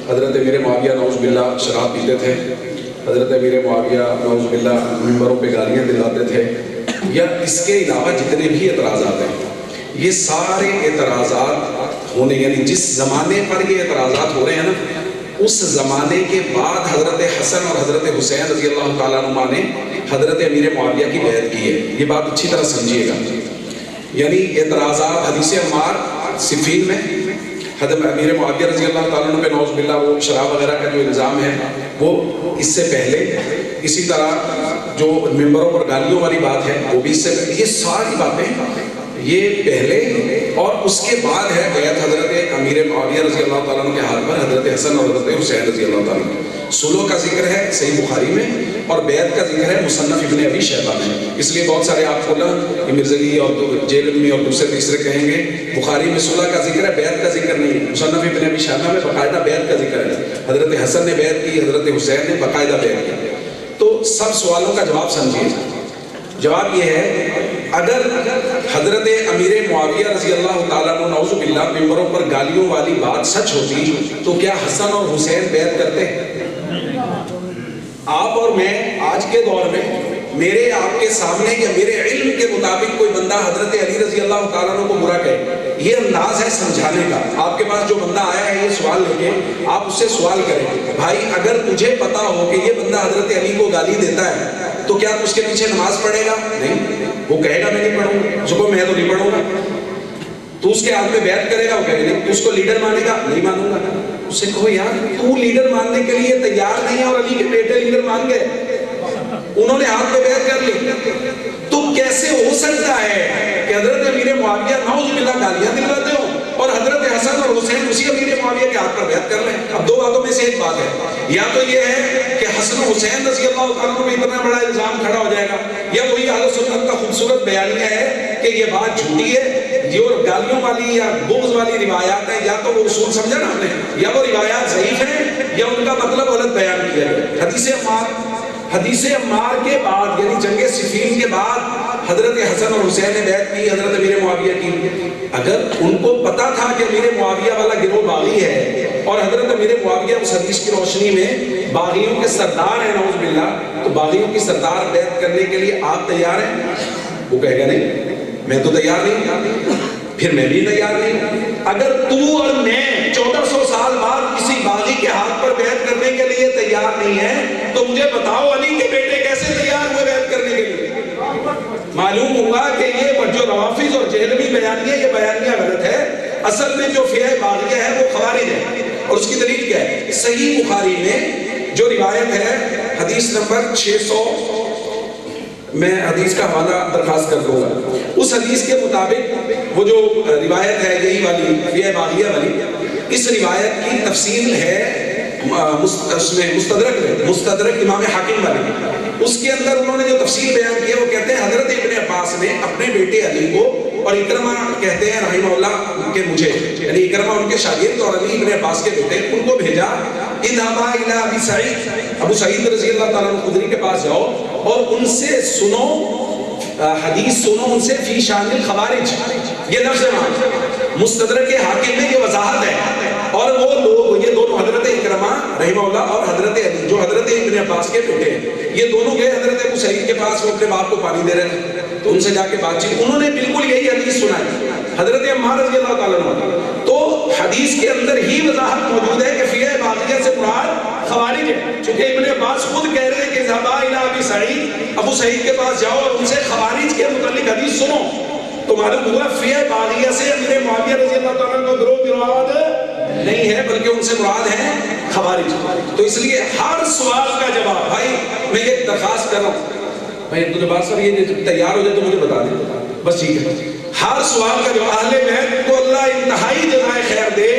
حضرت امیر معاویہ نعوذ باللہ شراب پیتے تھے، حضرت امیر معاویہ نعوذ باللہ ممبروں پہ گالیاں دلاتے تھے، یا اس کے علاوہ جتنے بھی اعتراضات ہیں، یہ سارے اعتراضات ہونے، یعنی جس زمانے پر یہ اعتراضات ہو رہے ہیں نا، اس زمانے کے بعد حضرت حسن اور حضرت حسین رضی اللہ تعالیٰ عنہ نے حضرت امیر معاویہ کی بیعت کی ہے۔ یہ بات اچھی طرح سمجھیے گا، یعنی اعتراضات حدیث عمار صفین میں حضرت امیر معاویہ رضی اللہ تعالیٰ عنہ پہ نعوذ باللہ وہ شراب وغیرہ کا جو الزام ہے وہ اس سے پہلے، اسی طرح جو ممبروں پر گالیوں والی بات ہے وہ بھی اس سے پہلے، یہ ساری باتیں یہ پہلے، اور اس کے بعد ہے بیعت حضرت امیر معاویہ رضی اللہ تعالیٰ عنہ کے ہاتھ پر حضرت حسن اور حضرت حسین رضی اللہ تعالیٰ عنہ۔ صلح کا ذکر ہے صحیح بخاری میں، اور بیعت کا ذکر ہے مصنف ابن ابی شیبہ میں۔ اس لیے بہت سارے آپ کو نا مرزگی اور جیلمی اور دوسرے تیسرے کہیں گے بخاری میں صلح کا ذکر ہے، بیعت کا ذکر نہیں ہے۔ مصنف ابن ابی شیبہ میں باقاعدہ بیعت کا ذکر ہے، حضرت حسن نے بیعت کی، حضرت حسین نے باقاعدہ بیعت کی۔ تو سب سوالوں کا جواب سمجھیے، جواب یہ ہے اگر حضرت امیر معاویہ رضی اللہ تعالیٰ عنہ نعوذ باللہ ممبروں پر گالیوں والی بات سچ ہوتی تو کیا حسن اور حسین بیعت کرتے؟ آپ اور میں آج کے دور میں میرے آپ کے سامنے یا میرے علم کے مطابق کوئی بندہ حضرت علی رضی اللہ تعالیٰ عنہ کو برا کہے، یہ انداز ہے سمجھانے کا۔ آپ کے پاس جو بندہ آیا ہے یہ سوال لے کے آپ اس سے سوال کریں، بھائی اگر تجھے پتا ہو کہ یہ بندہ حضرت علی کو گالی دیتا ہے تو کیا اس کے پیچھے نماز پڑھے گا؟ نہیں، وہ کہے گا میں نہیں پڑھوں گا، اس کو میں تو نہیں پڑھوں گا۔ تو اس کے ہاتھ میں بیعت کرے گا، وہ کہے گا نہیں۔ تو اس کو لیڈر مانے گا، نہیں مانوں گا۔ اس سے کہو یار تو لیڈر ماننے کے لیے تیار نہیں ہے اور علی کے بیٹے لیڈر مان گئے، انہوں نے ہاتھ میں بیعت کر لی، تو کیسے ہو سکتا ہے کہ حضرت امیر معاویہ نعوذ باللہ گالیاں دلواتے ہوں اور حضرت حسن اور حسین اسی امیر معاویہ کے ہاتھ پر بیعت کر لیں؟ اب دو باتوں میں سے ایک بات ہے، یا تو یہ ہے کہ حسن حسین رضی اللہ تعالیٰ عنہ پہ اتنا بڑا الزام کھڑا ہو جائے گا، یا وہی اہل سنت کا خوبصورت بیانیہ ہے کہ یہ بات جھوٹی ہے، جو گالیوں والی یا بغض والی روایات ہیں، یا تو وہ اصول سمجھا نا ہم نے، یا وہ روایات ضعیف ہیں یا ان کا مطلب غلط بیان کیا ہے۔ حدیث عمار کے بعد یعنی جنگ صفین کے بعد حضرت حسن اور حسین نے بیعت کی حضرت امیر معاویہ کی۔ اگر ان کو پتا تھا کہ امیر معاویہ والا گروہ باغی ہے اور حضرت امیر معاویہ اس حدیث کی روشنی میں باغیوں کے سردار ہیں نعوذ باللہ، تو باغیوں کی سردار بیعت کرنے کے لیے آپ تیار ہیں؟ وہ کہے گا نہیں میں تو تیار نہیں، پھر میں بھی تیار نہیں۔ اگر تو اور میں 1400 سال بعد کسی باغی کے ہاتھ پر بیعت کرنے کے لیے تیار نہیں ہے تو مجھے بتاؤ علی کے بیٹے کیسے تیار ہوئے بیعت کرنے کے لیے؟ معلوم ہوگا کہ یہ جو روافظ اور جہلمی بیانیہ یہ بیانیہ غلط ہے، اصل میں جو فئہ باغیہ ہے وہ خوارج ہے۔ اور اس کی دلیل کیا ہے؟ صحیح بخاری میں جو روایت ہے حدیث نمبر 600، میں حدیث کا حوالہ درخواست کر دوں گا، اس حدیث کے مطابق وہ جو روایت ہے یہی والی فئہ باغیہ والی، اس روایت کی تفصیل ہے اس میں مستدرک امام حاکم والی، اس کے اندر انہوں نے جو تفصیل بیان کی ہے وہ کہتے ہیں حضرت ابن عباس نے اپنے بیٹے علی کو، اور اکرمہ کہتے ہیں رحمہ اللہ کہ مجھے، یعنی اکرمہ ان کے شاگرد اور علی ابن عباس کے بیٹے، ان کو بھیجا اذهبا الى ابی سعید، ابو سعید رضی اللہ تعالیٰ عنہ خدری کے پاس جاؤ اور ان سے سنو حدیث سنو ان سے فی شان الخوارج، یہ لفظ ہے مستدرک حاکم میں یہ وضاحت ہے۔ اور وہ لوگ یہ دونوں حضرت اکرمہ رحمہ اللہ اور حضرت علی جو حضرت ابن عباس کے بیٹے ہیں، یہ دونوں گئے حضرت ابو سعید کے پاس، وہ اپنے باپ کو پانی دے رہے تھے، تو ان سے جا کے بات چیت، انہوں نے بالکل یہی حدیث سنائی حضرت عمار رضی اللہ تعالیٰ عنہ۔ تو حدیث کے اندر ہی وضاحت موجود ہے کہ فئہ باغیہ سے مراد خوارج ہے، چونکہ ابن عباس خود کہہ رہے ہیں کہ اذهبا الى ابی سعید، ابو سعید کے پاس جاؤ اور ان سے خوارج کے متعلق حدیث سنو، تو معلوم ہوا فئہ باغیہ سے امیر معاویہ رضی اللہ تعالیٰ عنہ کا گروہ مراد نہیں ہے، بلکہ ان سے مراد ہے خوارج۔ تو اس لیے ہر سوال کا جواب، بھائی میں یہ درخواست کر رہا ہوں، بھائی عبدالبار صاحب یہ تیار ہو جائے تو مجھے بتا دیں، بس ٹھیک ہے۔ ہر سوال کا جواب، اہل بیت کو اللہ انتہائی جزائے خیر دے،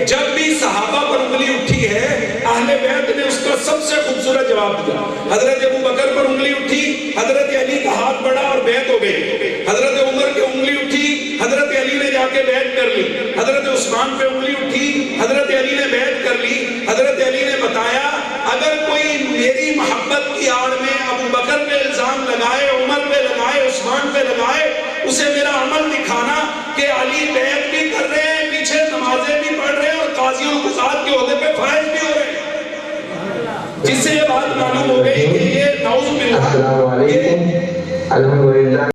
جب بھی صحابہ پر انگلی اٹھی ہے اہل بیت نے اس کا سب سے خوبصورت جواب دیا۔ حضرت ابو بکر پر انگلی اٹھی، حضرت علی کا ہاتھ بڑھا اور بیعت ہو گئی۔ حضرت عمر کی انگلی اٹھی، حضرت علی نے جا کے بیعت کر لی۔ حضرت عثمان پہ انگلی اٹھی، حضرت علی نے بیعت کر لی۔ حضرت علی نے بتایا اگر کوئی میری محبت کی آڑ میں ابو بکر پہ الزام لگائے، عمر پہ لگائے، عثمان پہ لگائے، اسے میرا عمل دکھانا کہ علی بیعت بھی کر رہے ہیں، پیچھے نمازیں بھی پڑھ رہے ہیں اور قاضی القضات کے عہدے پہ فائز بھی جس سے یہ بات معلوم ہو گئی کہ یہ نعوذ باللہ السلام علیکم الحمدللہ